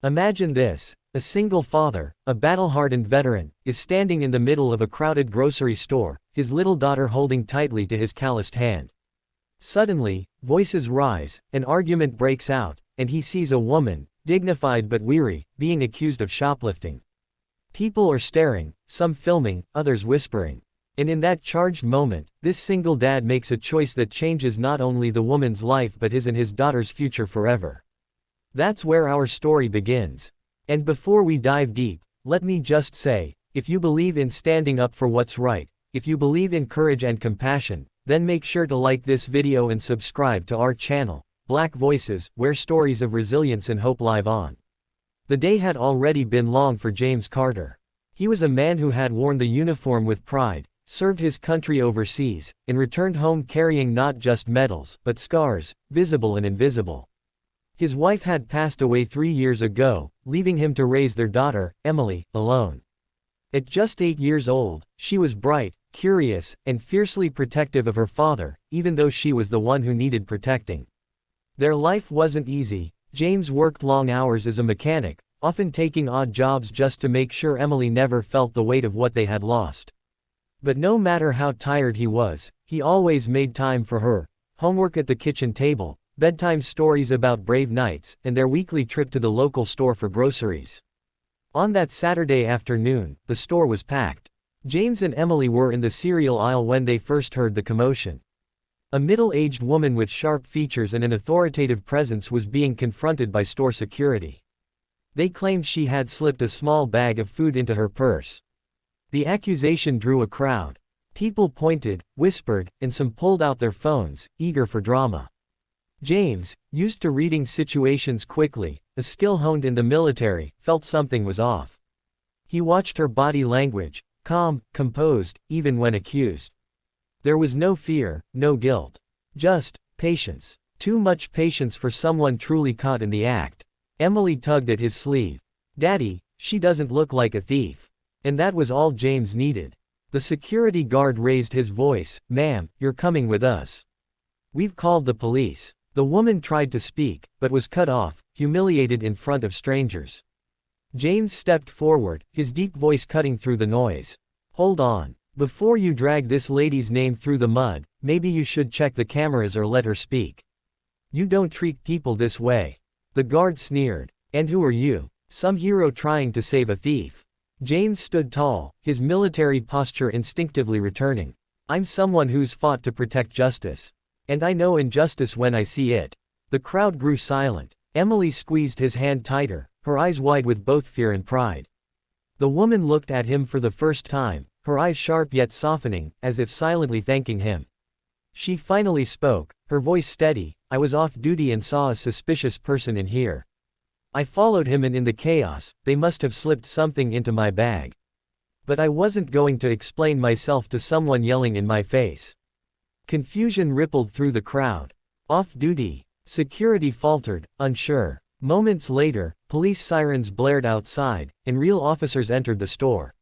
Imagine this. A single father, a battle-hardened veteran, is standing in the middle of a crowded grocery store, his little daughter holding tightly to his calloused hand. Suddenly, voices rise, an argument breaks out, and he sees a woman, dignified but weary, being accused of shoplifting. People are staring, some filming, others whispering. And in that charged moment, this single dad makes a choice that changes not only the woman's life but his and his daughter's future forever. That's where our story begins. And before we dive deep, let me just say, if you believe in standing up for what's right, if you believe in courage and compassion, then make sure to like this video and subscribe to our channel, Black Voices, where stories of resilience and hope live on. The day had already been long for James Carter. He was a man who had worn the uniform with pride, served his country overseas, and returned home carrying not just medals, but scars, visible and invisible. His wife had passed away 3 years ago, leaving him to raise their daughter, Emily, alone. At just 8 years old, she was bright, curious, and fiercely protective of her father, even though she was the one who needed protecting. Their life wasn't easy. James worked long hours as a mechanic, often taking odd jobs just to make sure Emily never felt the weight of what they had lost. But no matter how tired he was, he always made time for her. Homework at the kitchen table, bedtime stories about brave knights, and their weekly trip to the local store for groceries. On that Saturday afternoon, the store was packed. James and Emily were in the cereal aisle when they first heard the commotion. A middle-aged woman with sharp features and an authoritative presence was being confronted by store security. They claimed she had slipped a small bag of food into her purse. The accusation drew a crowd. People pointed, whispered, and some pulled out their phones, eager for drama. James, used to reading situations quickly, a skill honed in the military, felt something was off. He watched her body language, calm, composed, even when accused. There was no fear, no guilt. Just patience. Too much patience for someone truly caught in the act. Emily tugged at his sleeve. "Daddy, she doesn't look like a thief." And that was all James needed. The security guard raised his voice. "Ma'am, you're coming with us. We've called the police." The woman tried to speak, but was cut off, humiliated in front of strangers. James stepped forward, his deep voice cutting through the noise. "Hold on. Before you drag this lady's name through the mud, maybe you should check the cameras or let her speak. You don't treat people this way." The guard sneered. "And who are you? Some hero trying to save a thief?" James stood tall, his military posture instinctively returning. "I'm someone who's fought to protect justice. And I know injustice when I see it." The crowd grew silent. Emily squeezed his hand tighter, her eyes wide with both fear and pride. The woman looked at him for the first time, her eyes sharp yet softening, as if silently thanking him. She finally spoke, her voice steady. "I was off duty and saw a suspicious person in here. I followed him and in the chaos, they must have slipped something into my bag. But I wasn't going to explain myself to someone yelling in my face." Confusion rippled through the crowd. "Off duty?" Security faltered, unsure. Moments later, police sirens blared outside, and real officers entered the store.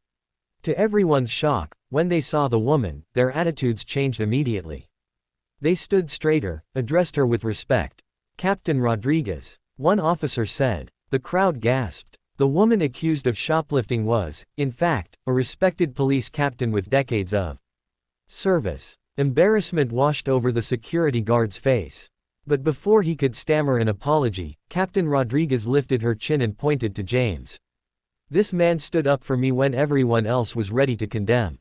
To everyone's shock, when they saw the woman, their attitudes changed immediately. They stood straighter, addressed her with respect. "Captain Rodriguez," one officer said. The crowd gasped. The woman accused of shoplifting was, in fact, a respected police captain with decades of service. Embarrassment washed over the security guard's face. But before he could stammer an apology, Captain Rodriguez lifted her chin and pointed to James. "This man stood up for me when everyone else was ready to condemn.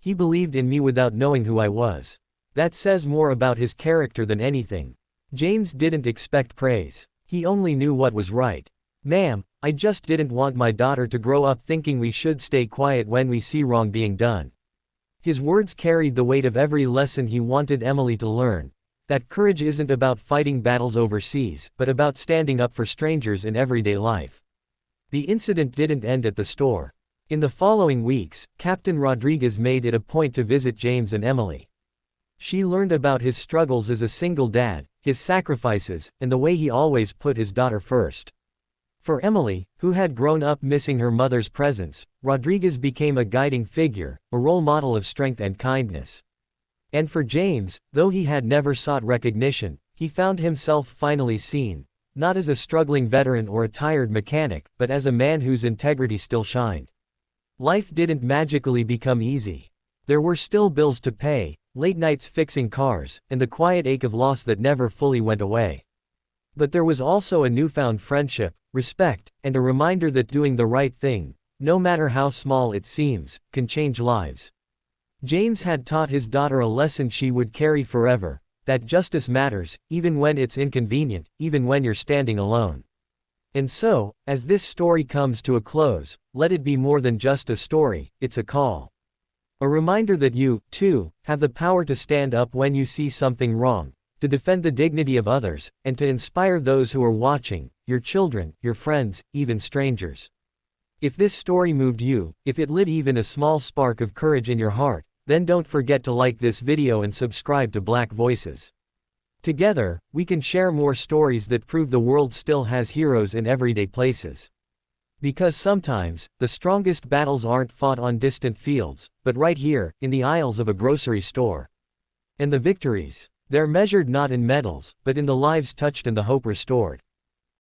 He believed in me without knowing who I was. That says more about his character than anything." James didn't expect praise. He only knew what was right. "Ma'am, I just didn't want my daughter to grow up thinking we should stay quiet when we see wrong being done." His words carried the weight of every lesson he wanted Emily to learn. That courage isn't about fighting battles overseas, but about standing up for strangers in everyday life. The incident didn't end at the store. In the following weeks, Captain Rodriguez made it a point to visit James and Emily. She learned about his struggles as a single dad, his sacrifices, and the way he always put his daughter first. For Emily, who had grown up missing her mother's presence, Rodriguez became a guiding figure, a role model of strength and kindness. And for James, though he had never sought recognition, he found himself finally seen, not as a struggling veteran or a tired mechanic, but as a man whose integrity still shined. Life didn't magically become easy. There were still bills to pay, late nights fixing cars, and the quiet ache of loss that never fully went away. But there was also a newfound friendship, respect, and a reminder that doing the right thing, no matter how small it seems, can change lives. James had taught his daughter a lesson she would carry forever, that justice matters, even when it's inconvenient, even when you're standing alone. And so, as this story comes to a close, let it be more than just a story, it's a call. A reminder that you, too, have the power to stand up when you see something wrong, to defend the dignity of others, and to inspire those who are watching, your children, your friends, even strangers. If this story moved you, if it lit even a small spark of courage in your heart, then don't forget to like this video and subscribe to Black Voices. Together, we can share more stories that prove the world still has heroes in everyday places. Because sometimes, the strongest battles aren't fought on distant fields, but right here, in the aisles of a grocery store. And the victories, they're measured not in medals, but in the lives touched and the hope restored.